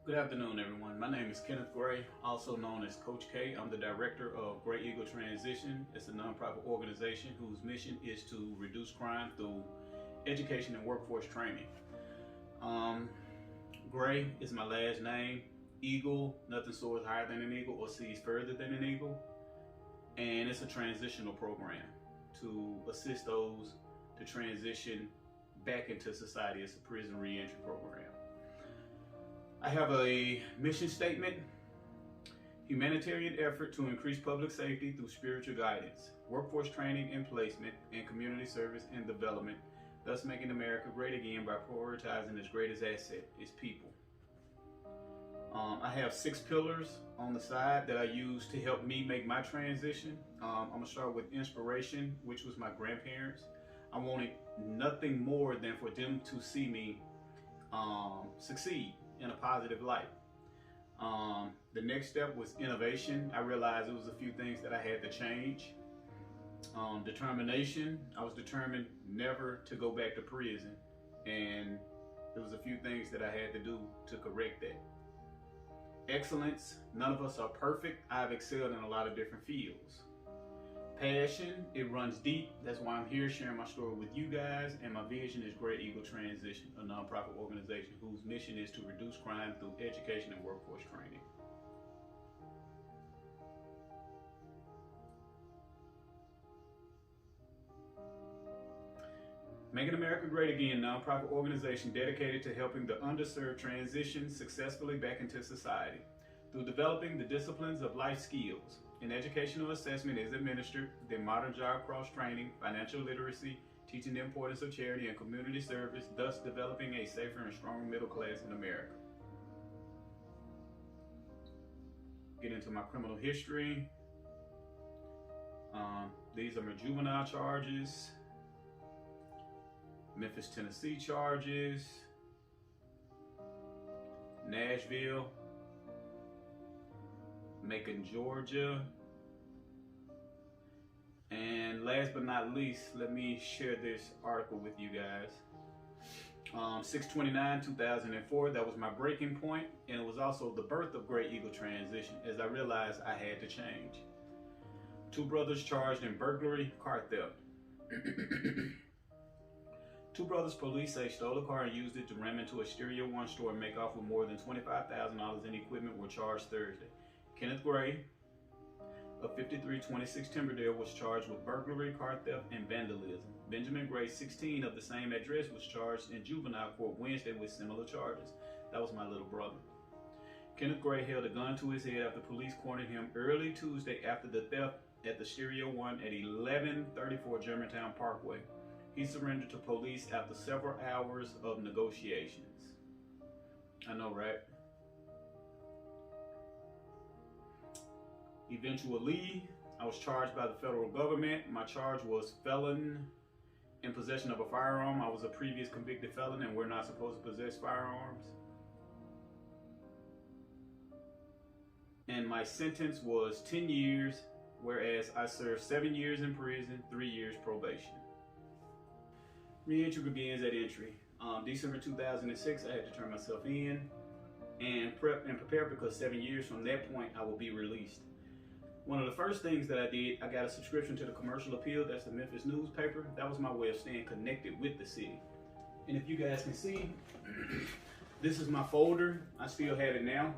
Good afternoon, everyone. My name is Kenneth Gray, also known as Coach K. I'm the director of Gray Eagle Transition. It's a nonprofit organization whose mission is to reduce crime through education and workforce training. Gray is my last name. Eagle, nothing soars higher than an eagle or sees further than an eagle. And it's a transitional program to assist those to transition back into society. It's a prison reentry program. I have a mission statement: humanitarian effort to increase public safety through spiritual guidance, workforce training and placement, and community service and development, thus making America great again by prioritizing its greatest asset, its people. I have 6 pillars on the side that I use to help me make my transition. I'm gonna start with inspiration, which was my grandparents. I wanted nothing more than for them to see me succeed in a positive light. The next step was innovation. I realized there was a few things that I had to change. Determination. I was determined never to go back to prison, and there was a few things that I had to do to correct that. Excellence. None of us are perfect. I've excelled in a lot of different fields. Passion, it runs deep. That's why I'm here sharing my story with you guys. And my vision is Gray Eagle Transition, a nonprofit organization whose mission is to reduce crime through education and workforce training. Making America Great Again, nonprofit organization dedicated to helping the underserved transition successfully back into society through developing the disciplines of life skills. An educational assessment is administered, then modern job cross-training, financial literacy, teaching the importance of charity and community service, thus developing a safer and stronger middle class in America. Get into my criminal history. These are my juvenile charges, Memphis, Tennessee charges, Nashville, Macon, Georgia, and last but not least, let me share this article with you guys. 6/29/2004, that was my breaking point, and it was also the birth of Gray Eagle Transition, as I realized I had to change. 2 brothers charged in burglary, car theft. 2 brothers police say stole a car and used it to ram into a Stereo One store and make off with more than $25,000 in equipment were charged Thursday. Kenneth Gray of 5326 Timberdale was charged with burglary, car theft, and vandalism. Benjamin Gray, 16, of the same address, was charged in juvenile court Wednesday with similar charges. That was my little brother. Kenneth Gray held a gun to his head after police cornered him early Tuesday after the theft at the Stereo One at 1134 Germantown Parkway. He surrendered to police after several hours of negotiations. I know, right? Eventually, I was charged by the federal government. My charge was felon in possession of a firearm. I was a previous convicted felon, and we're not supposed to possess firearms. And my sentence was 10 years, whereas I served 7 years in prison, 3 years probation. Reentry begins at entry. December 2006, I had to turn myself in and prep and prepare, because 7 years from that point, I will be released. One of the first things that I did, I got a subscription to the Commercial Appeal. That's the Memphis newspaper. That was my way of staying connected with the city. And if you guys can see, this is my folder. I still have it now.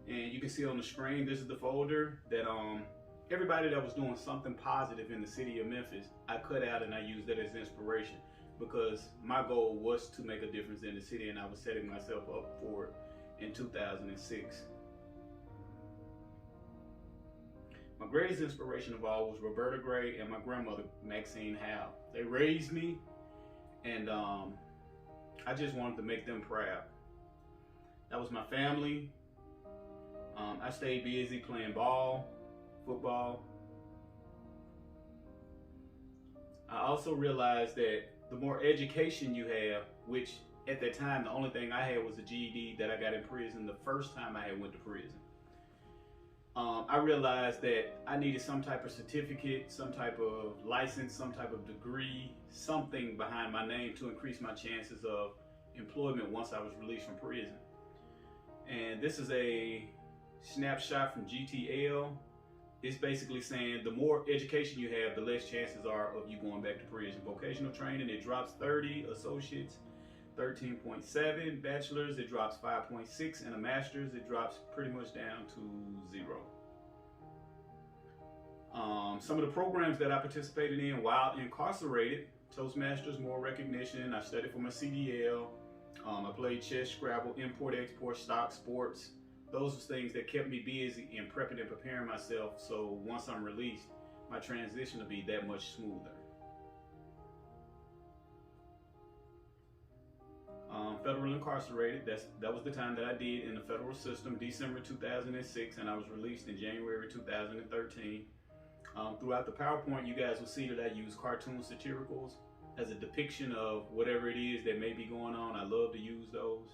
And you can see on the screen, this is the folder that everybody that was doing something positive in the city of Memphis, I cut out and I used that as inspiration, because my goal was to make a difference in the city, and I was setting myself up for it in 2006. My greatest inspiration of all was Roberta Gray and my grandmother, Maxine Howe. They raised me, and I just wanted to make them proud. That was my family. I stayed busy playing ball, football. I also realized that the more education you have, which at that time the only thing I had was a GED that I got in prison the first time I had went to prison. I realized that I needed some type of certificate, some type of license, some type of degree, something behind my name to increase my chances of employment once I was released from prison. And this is a snapshot from GTL. It's basically saying the more education you have, the less chances are of you going back to prison. Vocational training, it drops 30, associates 13.7, bachelor's it drops 5.6, and a master's it drops pretty much down to 0. Some of the programs that I participated in while incarcerated: Toastmasters, more recognition. I studied for my CDL. I played chess, Scrabble, import, export, stock, sports. Those are things that kept me busy in prepping and preparing myself, so once I'm released, my transition will be that much smoother. Federal incarcerated, that was the time that I did in the federal system, December 2006, and I was released in January 2013. Throughout the PowerPoint, you guys will see that I use cartoon satiricals as a depiction of whatever it is that may be going on. I love to use those.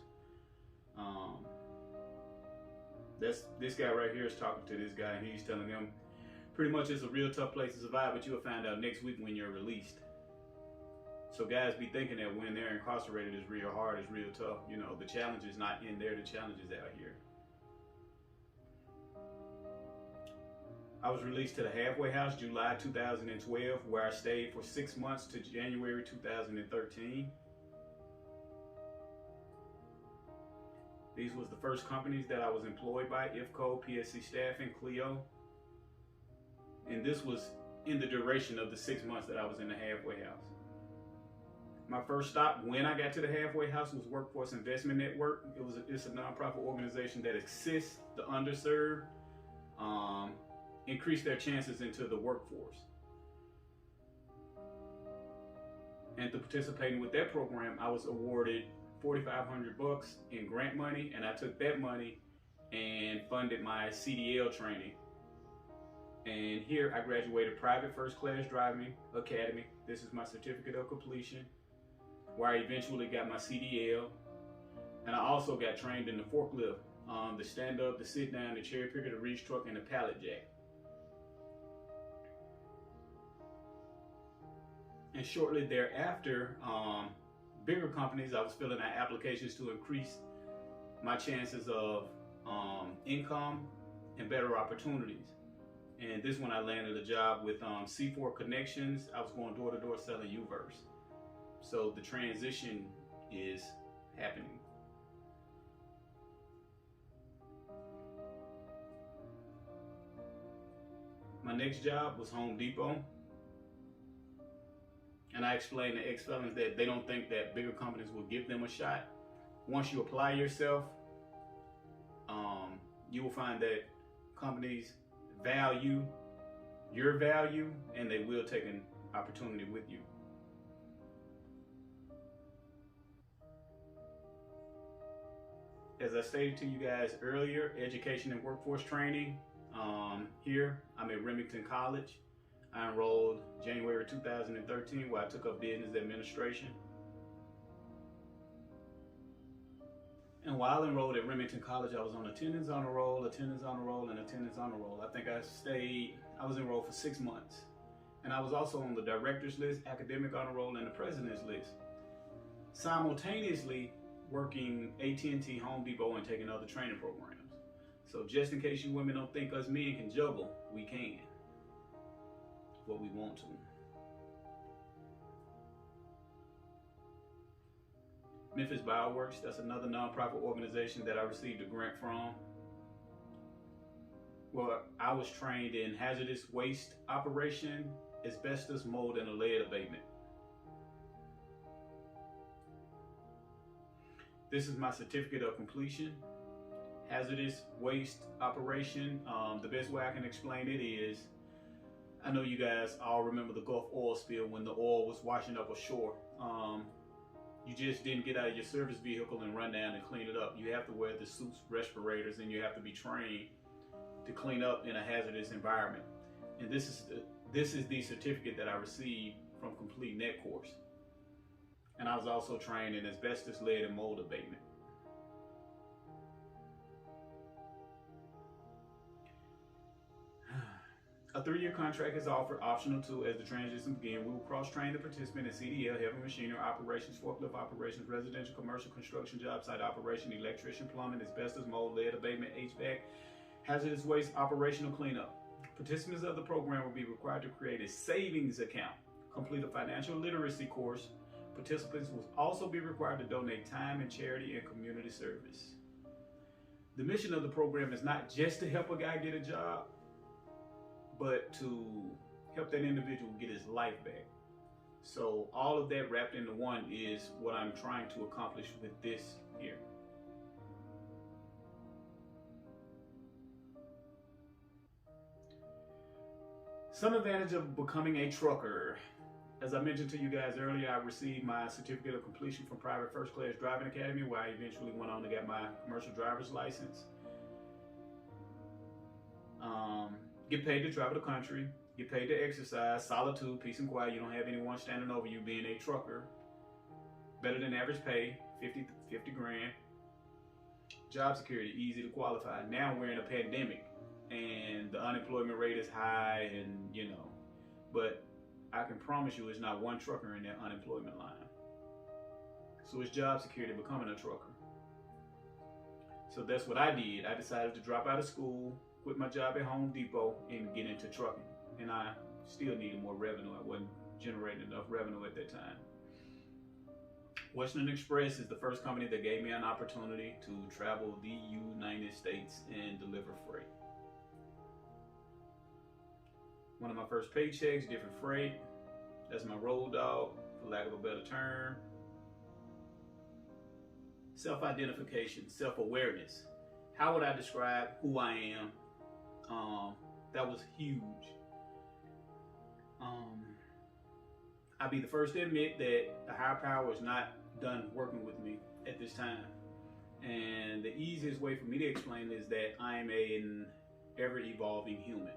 This guy right here is talking to this guy, and he's telling him pretty much it's a real tough place to survive, but you'll find out next week when you're released. So guys be thinking that when they're incarcerated is real hard, it's real tough. You know, the challenge is not in there, the challenge is out here. I was released to the halfway house July 2012, where I stayed for 6 months to January 2013. These was the first companies that I was employed by: IFCO, PSC Staffing, Clio. And this was in the duration of the 6 months that I was in the halfway house. My first stop when I got to the halfway house was Workforce Investment Network. It's a nonprofit organization that assists the underserved, increase their chances into the workforce. And to participating with that program, I was awarded $4,500 in grant money, and I took that money and funded my CDL training. And here I graduated Private First Class Driving Academy. This is my certificate of completion, where I eventually got my CDL. And I also got trained in the forklift, the stand up, the sit down, the cherry picker, the reach truck, and the pallet jack. And shortly thereafter, bigger companies, I was filling out applications to increase my chances of income and better opportunities. And this one I landed a job with C4 Connections. I was going door to door selling U-verse. So the transition is happening. My next job was Home Depot. And I explained to ex-felons that they don't think that bigger companies will give them a shot. Once you apply yourself, you will find that companies value your value, and they will take an opportunity with you. As I stated to you guys earlier, education and workforce training. Here, I'm at Remington College. I enrolled January 2013, where I took up business administration. And while enrolled at Remington College, I was on attendance honor roll, attendance honor roll, and attendance honor roll. I think I was enrolled for 6 months. And I was also on the director's list, academic honor roll, and the president's list. Simultaneously working AT&T, Home Depot, and taking other training programs. So just in case you women don't think us men can juggle, we can. What we want to. Memphis Bioworks, that's another nonprofit organization that I received a grant from. Well, I was trained in hazardous waste operation, asbestos, mold, and lead abatement. This is my certificate of completion. Hazardous waste operation. The best way I can explain it is, I know you guys all remember the Gulf oil spill when the oil was washing up ashore. You just didn't get out of your service vehicle and run down and clean it up. You have to wear the suits, respirators, and you have to be trained to clean up in a hazardous environment. And this is the certificate that I received from completing that course. And I was also trained in asbestos, lead, and mold abatement. A 3-year contract is offered, optional too, as the transition begins. We will cross-train the participant in CDL, heavy machinery operations, forklift operations, residential, commercial, construction, job site operation, electrician, plumbing, asbestos, mold, lead abatement, HVAC, hazardous waste, operational cleanup. Participants of the program will be required to create a savings account, complete a financial literacy course. Participants will also be required to donate time in charity and community service. The mission of the program is not just to help a guy get a job, but to help that individual get his life back. So all of that wrapped into one is what I'm trying to accomplish with this here. Some advantage of becoming a trucker. As I mentioned to you guys earlier, I received my certificate of completion from Private First Class Driving Academy, where I eventually went on to get my commercial driver's license. Get paid to travel the country, get paid to exercise, solitude, peace and quiet. You don't have anyone standing over you being a trucker. Better than average pay, 50 grand. Job security, easy to qualify. Now we're in a pandemic and the unemployment rate is high, and you know, but I can promise you it's not one trucker in that unemployment line. So it's job security becoming a trucker. So that's what I did. I decided to drop out of school, quit my job at Home Depot, and get into trucking. And I still needed more revenue. I wasn't generating enough revenue at that time. Western Express is the first company that gave me an opportunity to travel the United States and deliver freight. One of my first paychecks, different freight. That's my road dog, for lack of a better term. Self-identification, self-awareness. How would I describe who I am? That was huge. I'll be the first to admit that the higher power is not done working with me at this time. And the easiest way for me to explain is that I'm an ever-evolving human.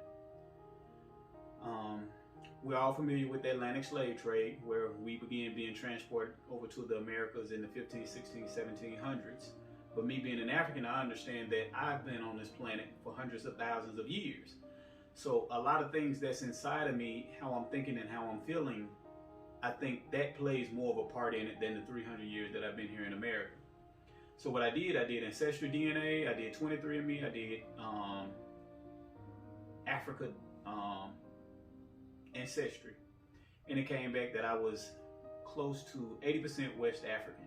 We're all familiar with the Atlantic slave trade, where we began being transported over to the Americas in the 15, 16, 1700s. But me being an African, I understand that I've been on this planet for hundreds of thousands of years. So a lot of things that's inside of me, how I'm thinking and how I'm feeling, I think that plays more of a part in it than the 300 years that I've been here in America. So what I did Ancestry DNA, I did 23andMe, I did Africa Ancestry. And it came back that I was close to 80% West African.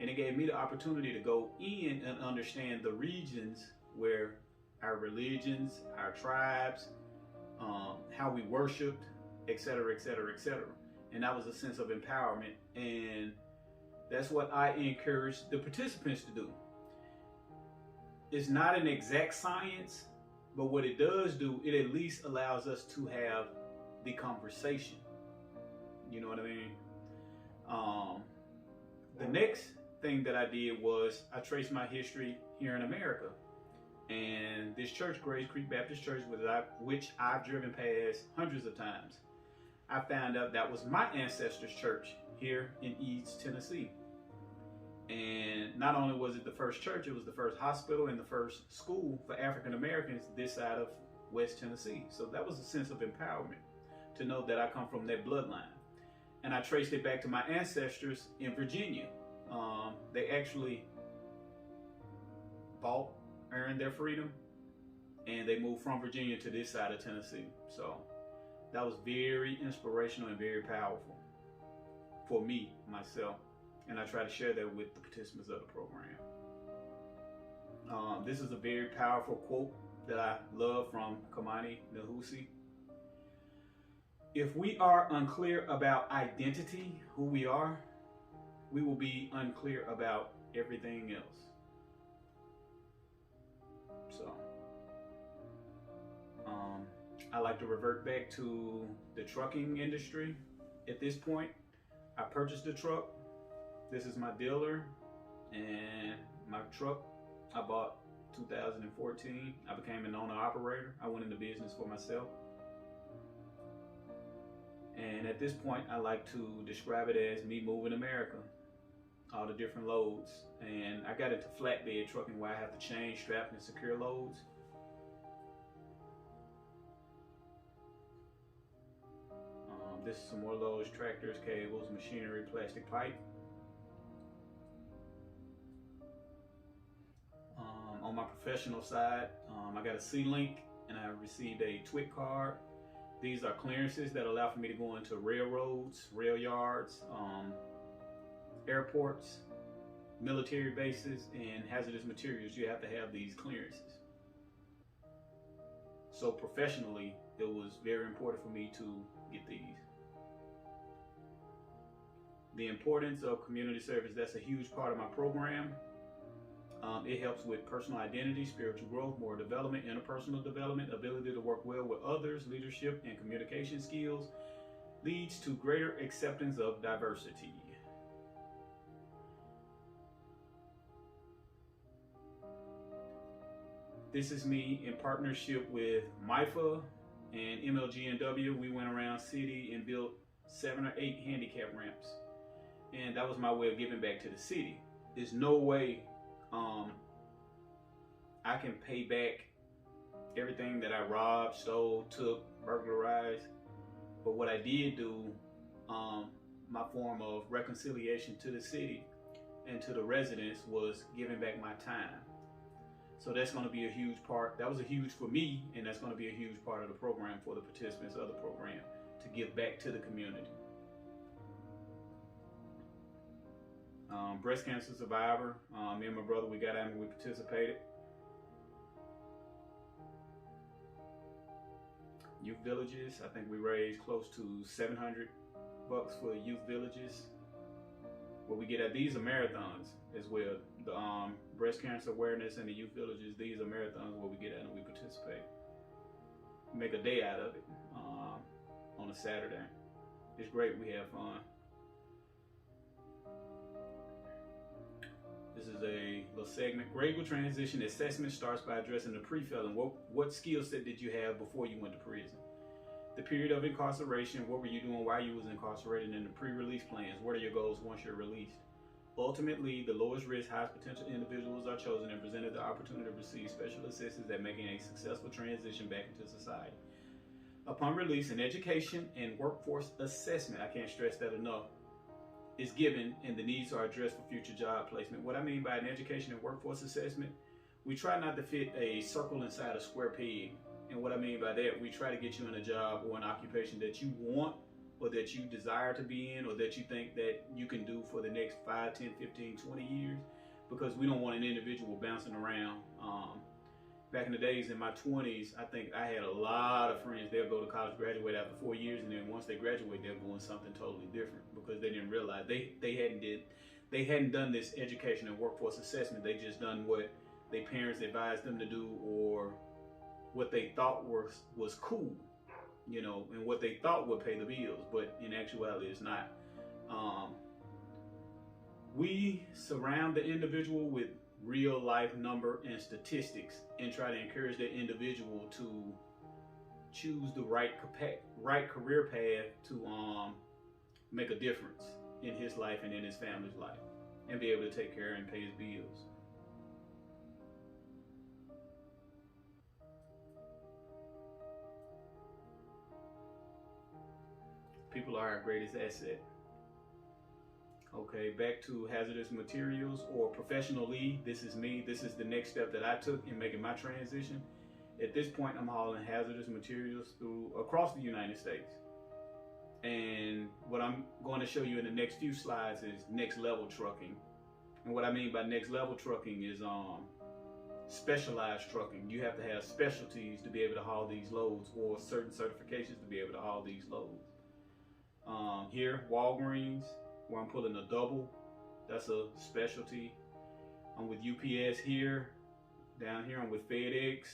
And it gave me the opportunity to go in and understand the regions where our religions, our tribes, how we worshiped, etc., etc., etc. And that was a sense of empowerment. And that's what I encourage the participants to do. It's not an exact science, but what it does do, it at least allows us to have the conversation. You know what I mean? The next thing that I did was I traced my history here in America. And this church, Grace Creek Baptist Church, which I've driven past hundreds of times, I found out that was my ancestors' church here in Eads, Tennessee. And not only was it the first church, it was the first hospital and the first school for African Americans this side of West Tennessee. So that was a sense of empowerment to know that I come from that bloodline. And I traced it back to my ancestors in Virginia. They actually earned their freedom, and they moved from Virginia to this side of Tennessee. So that was very inspirational and very powerful for me, myself. And I try to share that with the participants of the program. This is a very powerful quote that I love from Kamani Nahusi. If we are unclear about identity, who we are, we will be unclear about everything else. So, I like to revert back to the trucking industry. At this point, I purchased a truck. This is my dealer, and my truck I bought 2014. I became an owner operator. I went into business for myself. And at this point, I like to describe it as me moving America, all the different loads. And I got into flatbed trucking, where I have to chain, strap, and secure loads. This is some more loads, tractors, cables, machinery, plastic pipe. On my professional side, I got a C-Link and I received a TWIC card. These are clearances that allow for me to go into railroads, rail yards, airports, military bases, and hazardous materials. You have to have these clearances. So professionally, it was very important for me to get these. The importance of community service, that's a huge part of my program. It helps with personal identity, spiritual growth, moral development, interpersonal development, ability to work well with others, leadership and communication skills, leads to greater acceptance of diversity. This is me in partnership with MIFA and MLGNW. We went around city and built 7 or 8 handicap ramps. And that was my way of giving back to the city. There's no way I can pay back everything that I robbed, stole, took, burglarized. But what I did do, my form of reconciliation to the city and to the residents, was giving back my time. So that's going to be a huge part. That was a huge for me, and that's going to be a huge part of the program for the participants of the program, to give back to the community. Breast cancer survivor, me and my brother, we got out and we participated. Youth villages, I think we raised close to $700 for youth villages. What we get at, these are marathons as well. The breast cancer awareness and the youth villages, these are marathons where we get at and we participate. Make a day out of it on a Saturday. It's great, we have fun. This is a little segment. Gradable transition assessment starts by addressing the pre-felon. What skill set did you have before you went to prison? The period of incarceration, what were you doing while you was incarcerated, and the pre-release plans. What are your goals once you're released? Ultimately, the lowest risk, highest potential individuals are chosen and presented the opportunity to receive special assistance at making a successful transition back into society. Upon release, an education and workforce assessment, I can't stress that enough, is given and the needs are addressed for future job placement. What I mean by an education and workforce assessment, we try not to fit a circle inside a square peg. And what I mean by that, we try to get you in a job or an occupation that you want, or that you desire to be in, or that you think that you can do for the next 5, 10, 15, 20 years, because we don't want an individual bouncing around. Back in the days in my 20s, I think I had a lot of friends. They'll go to college, graduate after 4 years, and then once they graduate, they're doing something totally different, because they didn't realize they hadn't done this education and workforce assessment. They just done what their parents advised them to do, or what they thought was cool, you know, and what they thought would pay the bills, but in actuality, it's not. We surround the individual with real life number and statistics and try to encourage that individual to choose the right career path to make a difference in his life and in his family's life, and be able to take care and pay his bills. People are our greatest asset. Okay, back to hazardous materials or professional lead. This is me. This is the next step that I took in making my transition. At this point, I'm hauling hazardous materials across the United States. And what I'm going to show you in the next few slides is next level trucking. And what I mean by next level trucking is specialized trucking. You have to have specialties to be able to haul these loads, or certain certifications to be able to haul these loads. Here, Walgreens, where I'm pulling a double, that's a specialty. I'm with UPS here. Down here I'm with FedEx,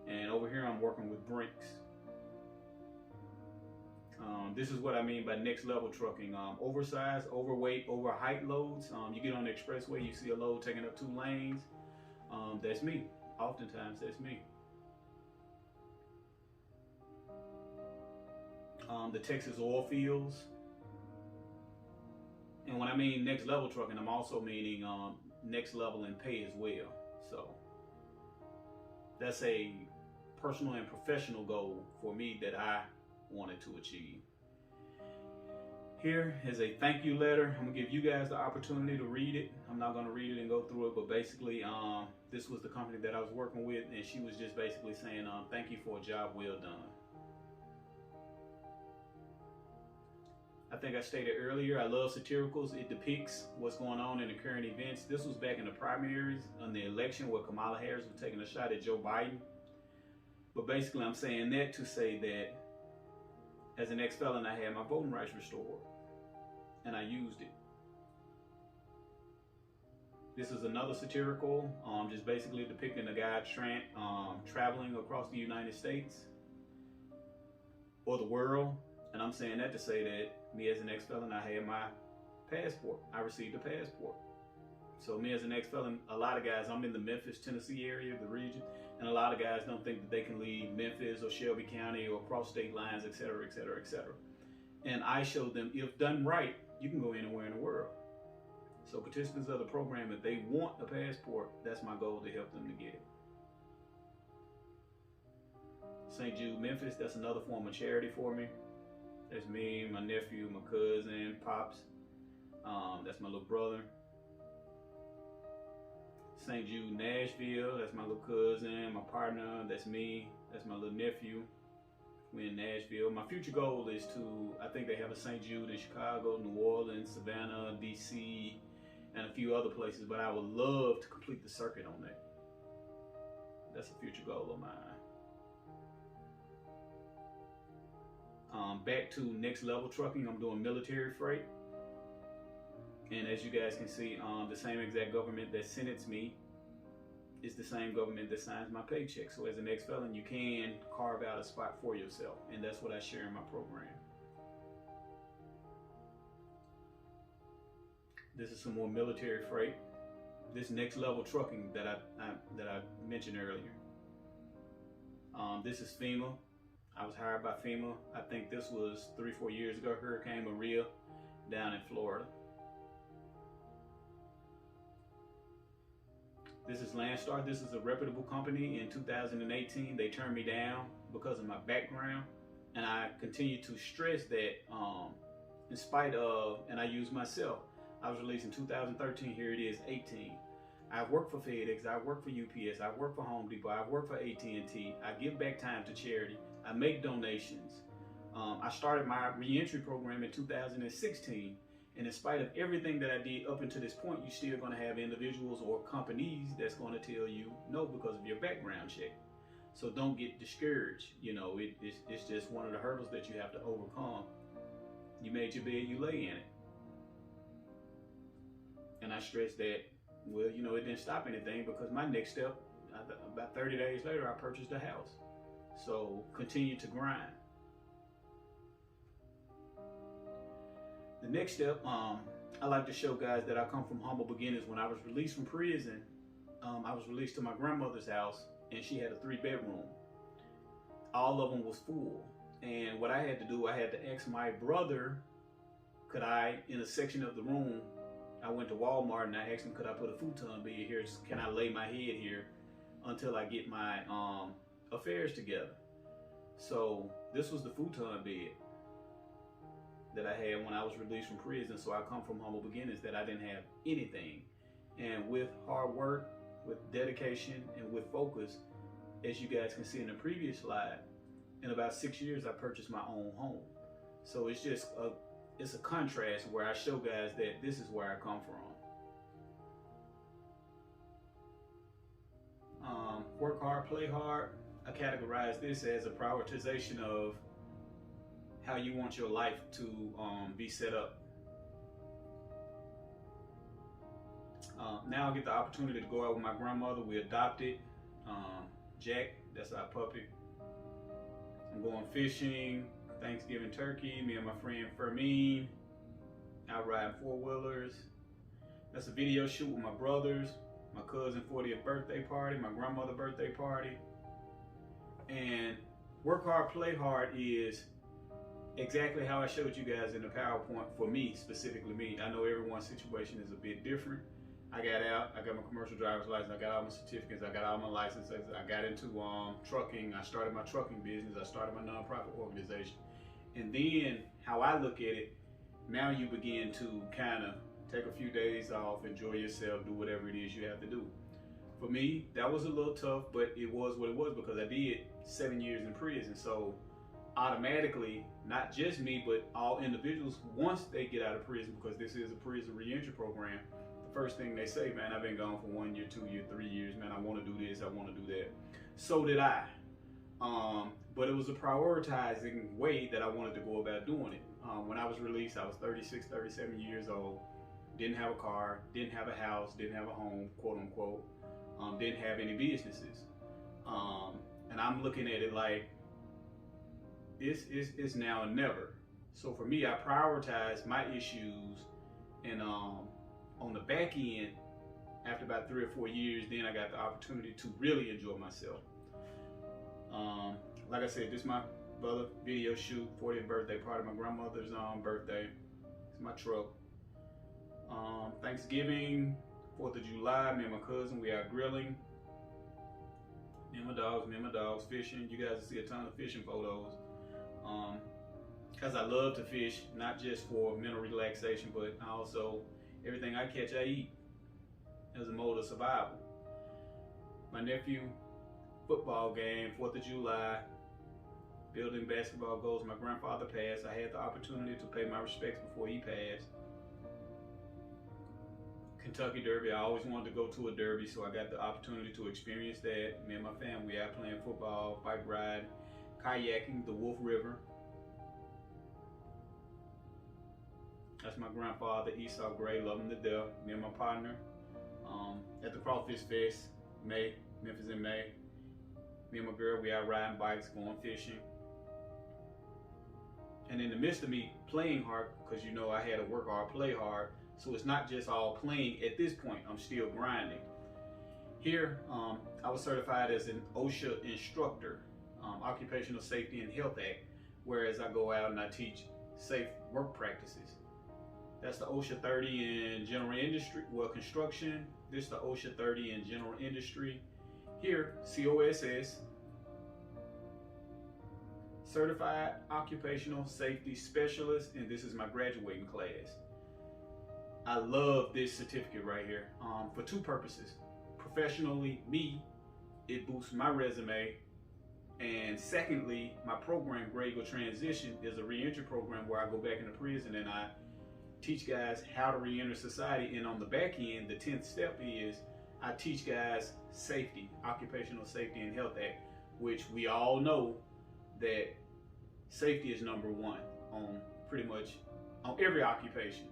and over here I'm working with Brinks. This is what I mean by next level trucking. Oversized, overweight, over height loads. You get on the expressway, you see a load taking up 2 lanes. That's me. Oftentimes that's me. The Texas oil fields. And when I mean next level trucking, I'm also meaning next level in pay as well. So that's a personal and professional goal for me that I wanted to achieve. Here is a thank you letter. I'm gonna give you guys the opportunity to read it. I'm not gonna read it and go through it, but basically, this was the company that I was working with, and she was just basically saying, thank you for a job well done. I think I stated earlier, I love satiricals. It depicts what's going on in the current events. This was back in the primaries on the election where Kamala Harris was taking a shot at Joe Biden. But basically, I'm saying that to say that as an ex-felon, I had my voting rights restored, and I used it. This is another satirical, just basically depicting a guy traveling across the United States or the world. And I'm saying that to say that me as an ex-felon, I had my passport. I received a passport. So me as an ex-felon, a lot of guys, I'm in the Memphis, Tennessee area, the region, and a lot of guys don't think that they can leave Memphis or Shelby County or cross state lines, et cetera, et cetera, et cetera. And I showed them, if done right, you can go anywhere in the world. So participants of the program, if they want a passport, that's my goal, to help them to get it. St. Jude, Memphis, that's another form of charity for me. That's me, my nephew, my cousin, Pops. That's my little brother. St. Jude, Nashville, that's my little cousin, my partner, that's me, that's my little nephew. We're in Nashville. My future goal is to, I think they have a St. Jude in Chicago, New Orleans, Savannah, DC, and a few other places, but I would love to complete the circuit on that. That's a future goal of mine. Back to next level trucking, I'm doing military freight. And as you guys can see, the same exact government that sentenced me is the same government that signs my paycheck. So as an ex-felon, you can carve out a spot for yourself. And that's what I share in my program. This is some more military freight. This next level trucking that I mentioned earlier. This is FEMA. I was hired by FEMA. I think this was 3-4 years ago. Hurricane Maria down in Florida. This is Landstar. This is a reputable company. In 2018, they turned me down because of my background. And I continue to stress that in spite of, and I use myself, I was released in 2013, here it is 18. I've worked for FedEx, I've worked for UPS, I've worked for Home Depot, I've worked for AT&T, I give back time to charity, I make donations. I started my reentry program in 2016, and in spite of everything that I did up until this point, you're still gonna have individuals or companies that's gonna tell you no because of your background check. So don't get discouraged. You know, it's just one of the hurdles that you have to overcome. You made your bed, you lay in it. And I stress that, well, you know, it didn't stop anything because my next step, about 30 days later, I purchased a house. So continue to grind. The next step, I like to show guys that I come from humble beginnings. When I was released from prison, I was released to my grandmother's house, and she had a 3-bedroom. All of them was full. And what I had to do, I had to ask my brother, could I, in a section of the room, I went to Walmart and I asked him, could I put a futon bed here? Can I lay my head here until I get my affairs together? So this was the futon bed that I had when I was released from prison. So I come from humble beginnings that I didn't have anything. And with hard work, with dedication, and with focus, as you guys can see in the previous slide, in about 6 years, I purchased my own home. So it's just it's a contrast where I show guys that this is where I come from. Work hard, play hard. I categorize this as a prioritization of how you want your life to be set up. Now I get the opportunity to go out with my grandmother. We adopted Jack, that's our puppy. I'm going fishing, Thanksgiving turkey, me and my friend Fermin, out riding 4-wheelers. That's a video shoot with my brothers, my cousin 40th birthday party, my grandmother birthday party. And work hard, play hard is exactly how I showed you guys in the PowerPoint. For me, specifically me, I know everyone's situation is a bit different. I got out, I got my commercial driver's license, I got all my certificates, I got all my licenses, I got into trucking, I started my trucking business, I started my nonprofit organization. And then how I look at it, now you begin to kind of take a few days off, enjoy yourself, do whatever it is you have to do. For me, that was a little tough, but it was what it was because I did 7 years in prison. So automatically, not just me, but all individuals, once they get out of prison, because this is a prison reentry program, the first thing they say, man, I've been gone for 1 year, 2 years, 3 years, man, I want to do this, I want to do that. So did I. But it was a prioritizing way that I wanted to go about doing it. When I was released, I was 36, 37 years old, didn't have a car, didn't have a house, didn't have a home, quote unquote, didn't have any businesses. And I'm looking at it like, it's now or never. So for me, I prioritize my issues, and on the back end, after about 3 or 4 years, then I got the opportunity to really enjoy myself. Like I said, this is my brother video shoot, 40th birthday party, my grandmother's birthday. It's my truck. Thanksgiving, 4th of July, me and my cousin, we out grilling. Me and my dogs fishing. You guys will see a ton of fishing photos. Because I love to fish, not just for mental relaxation, but also everything I catch, I eat as a mode of survival. My nephew, football game, 4th of July, building basketball goals. My grandfather passed. I had the opportunity to pay my respects before he passed. Kentucky Derby, I always wanted to go to a derby, so I got the opportunity to experience that. Me and my family out playing football, bike ride, kayaking, the Wolf River. That's my grandfather, Esau Gray, love him to death. Me and my partner at the Crawfish Fest, Memphis in May. Me and my girl, we out riding bikes, going fishing. And in the midst of me playing hard, because you know I had to work hard, play hard, so it's not just all playing at this point, I'm still grinding. Here, I was certified as an OSHA instructor, Occupational Safety and Health Act, whereas I go out and I teach safe work practices. That's the OSHA 30 in general industry, well, construction. This is the OSHA 30 in general industry. Here, COSS, Certified Occupational Safety Specialist, and this is my graduating class. I love this certificate right here for two purposes. Professionally, it boosts my resume, and secondly, my program, Grade Eagle Transition, is a reentry program where I go back into prison and I teach guys how to reenter society. And on the back end, the 10th step is I teach guys safety, Occupational Safety and Health Act, which we all know that safety is #1 on pretty much on every occupation.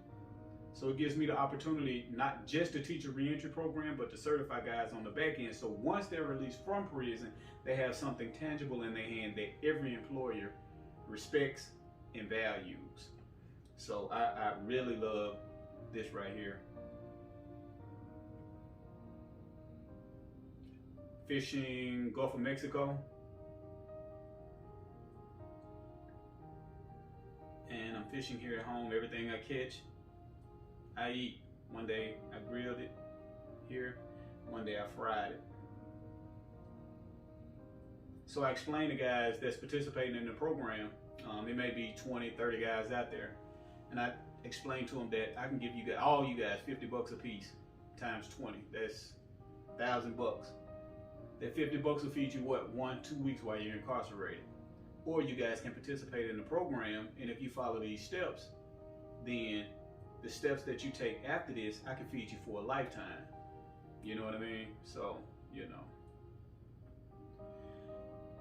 So it gives me the opportunity not just to teach a reentry program, but to certify guys on the back end. So once they're released from prison, they have something tangible in their hand that every employer respects and values. So I really love this right here. Fishing Gulf of Mexico. And I'm fishing here at home. Everything I catch, I eat. One day I grilled it here, one day I fried it. So I explain to guys that's participating in the program, it may be 20, 30 guys out there, and I explain to them that I can give you guys, all you guys, $50 a piece times 20. That's $1,000. That $50 will feed you what, 1-2 weeks while you're incarcerated. Or you guys can participate in the program, and if you follow these steps, then the steps that you take after this, I can feed you for a lifetime. You know what I mean? So, you know.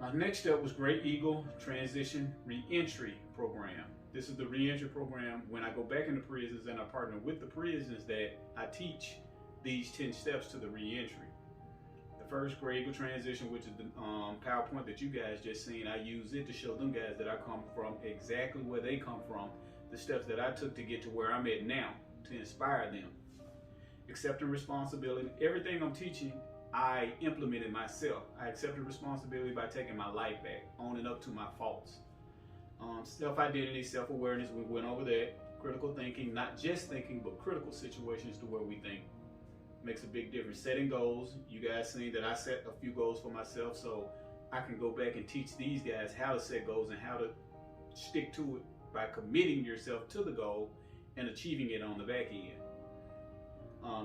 My next step was Great Eagle Transition Reentry Program. This is the reentry program when I go back into prisons and I partner with the prisons that I teach these 10 steps to the reentry. The first, Great Eagle Transition, which is the PowerPoint that you guys just seen, I use it to show them guys that I come from exactly where they come from, the steps that I took to get to where I'm at now, to inspire them. Accepting responsibility. Everything I'm teaching, I implemented myself. I accepted responsibility by taking my life back, owning up to my faults. Self-identity, self-awareness, we went over that. Critical thinking, not just thinking, but critical situations to where we think. Makes a big difference. Setting goals. You guys seen that I set a few goals for myself, so I can go back and teach these guys how to set goals and how to stick to it by committing yourself to the goal and achieving it on the back end.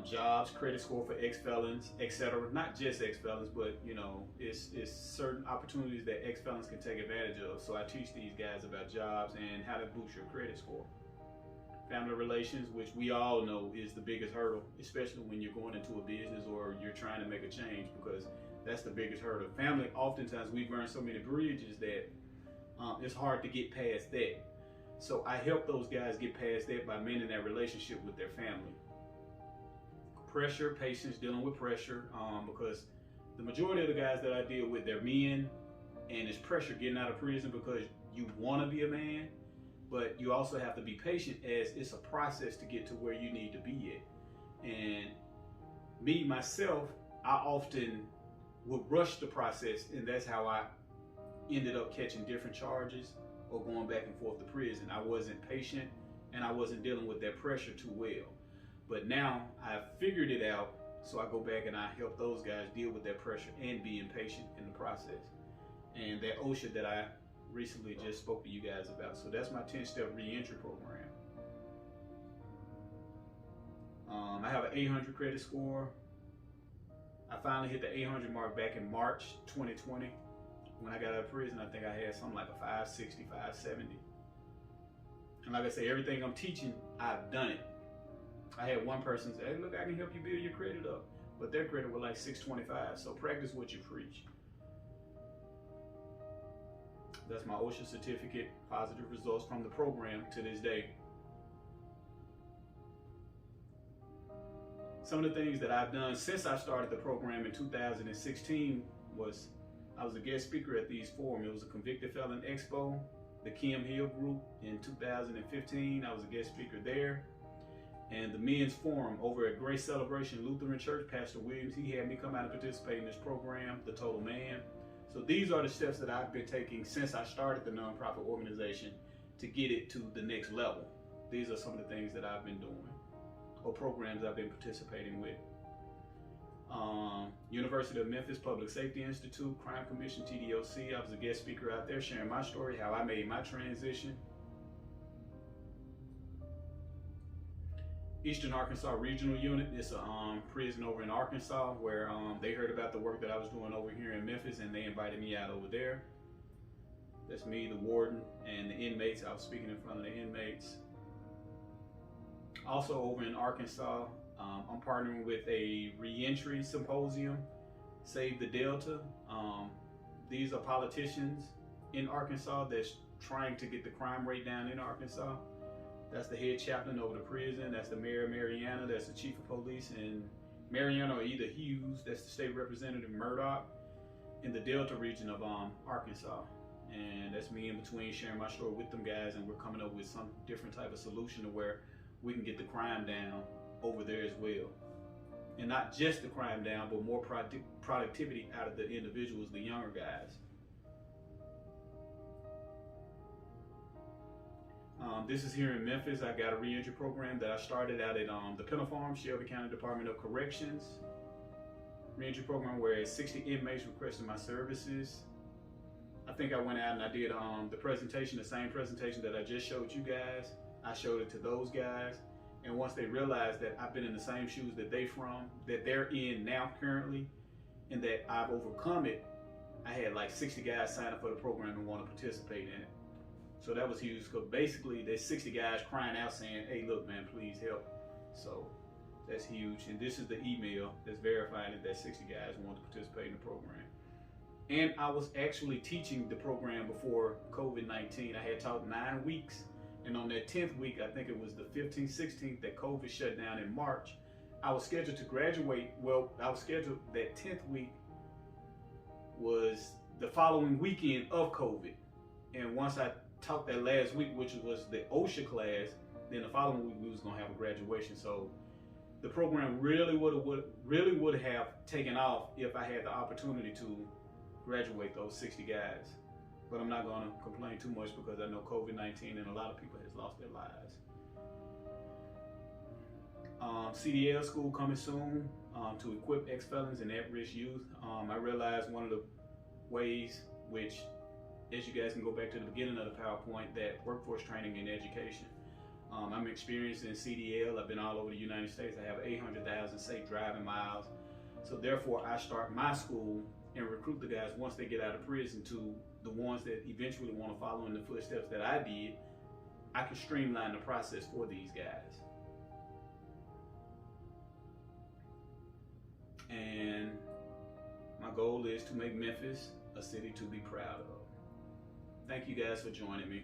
Jobs, credit score for ex-felons, etc. Not just ex-felons, but you know, it's certain opportunities that ex-felons can take advantage of. So I teach these guys about jobs and how to boost your credit score. Family relations, which we all know is the biggest hurdle, especially when you're going into a business or you're trying to make a change, because that's the biggest hurdle. Family, oftentimes we burn so many bridges that it's hard to get past that. So I help those guys get past that by mending that relationship with their family. Pressure, patience, dealing with pressure, because the majority of the guys that I deal with, they're men, and it's pressure getting out of prison because you want to be a man, but you also have to be patient, as it's a process to get to where you need to be at. And me, myself, I often would rush the process, and that's how I ended up catching different charges or going back and forth to prison. I wasn't patient, and I wasn't dealing with that pressure too well. But now I've figured it out, so I go back and I help those guys deal with that pressure and being patient in the process. And that OSHA that I recently just spoke to you guys about. So that's my 10-step reentry program. I have an 800 credit score. I finally hit the 800 mark back in March 2020. When I got out of prison, I think I had something like a 560, 570. And like I say, everything I'm teaching, I've done it. I had one person say, hey, look, I can help you build your credit up. But their credit was like 625. So practice what you preach. That's my OSHA certificate, positive results from the program to this day. Some of the things that I've done since I started the program in 2016 was I was a guest speaker at these forums. It was a Convicted Felon Expo, the Kim Hill group in 2015. I was a guest speaker there. And the men's forum over at Grace Celebration Lutheran Church, Pastor Williams, he had me come out and participate in this program, The Total Man. So these are the steps that I've been taking since I started the nonprofit organization to get it to the next level. These are some of the things that I've been doing, or programs I've been participating with. University of Memphis Public Safety Institute, Crime Commission, TDOC. I was a guest speaker out there sharing my story, how I made my transition. Eastern Arkansas Regional Unit. It's a prison over in Arkansas where they heard about the work that I was doing over here in Memphis, and they invited me out over there. That's me, the warden, and the inmates. I was speaking in front of the inmates. Also over in Arkansas, I'm partnering with a reentry symposium, Save the Delta. These are politicians in Arkansas that's trying to get the crime rate down in Arkansas. That's the head chaplain over the prison. That's the mayor of Mariana. That's the chief of police in Mariana, or either Hughes. That's the state representative Murdoch in the Delta region of Arkansas. And that's me in between sharing my story with them guys, and we're coming up with some different type of solution to where we can get the crime down over there as well. And not just the crime down, but more productivity out of the individuals, the younger guys. This is here in Memphis. I got a reentry program that I started out at the Penal Farm, Shelby County Department of Corrections. Reentry program where 60 inmates requested my services. I think I went out and I did the presentation, the same presentation that I just showed you guys. I showed it to those guys. And once they realized that I've been in the same shoes that they're in now currently, and that I've overcome it, I had like 60 guys sign up for the program and want to participate in it. So that was huge, because basically there's 60 guys crying out saying, hey, look, man, please help. So that's huge. And this is the email that's verifying that 60 guys want to participate in the program. And I was actually teaching the program before COVID-19. I had taught 9 weeks. And on that 10th week, I think it was the 15th, 16th that COVID shut down in March, I was scheduled to graduate. Well, I was scheduled, that 10th week was the following weekend of COVID. And once I taught that last week, which was the OSHA class, then the following week we was gonna have a graduation. So the program really would have taken off if I had the opportunity to graduate those 60 guys. But I'm not gonna complain too much, because I know COVID-19 and a lot of people has lost their lives. CDL school coming soon to equip ex-felons and at-risk youth. I realized one of the ways, which, as you guys can go back to the beginning of the PowerPoint, that workforce training and education. I'm experienced in CDL. I've been all over the United States. I have 800,000 safe driving miles. So therefore, I start my school and recruit the guys once they get out of prison to the ones that eventually want to follow in the footsteps that I did. I can streamline the process for these guys. And my goal is to make Memphis a city to be proud of. Thank you guys for joining me.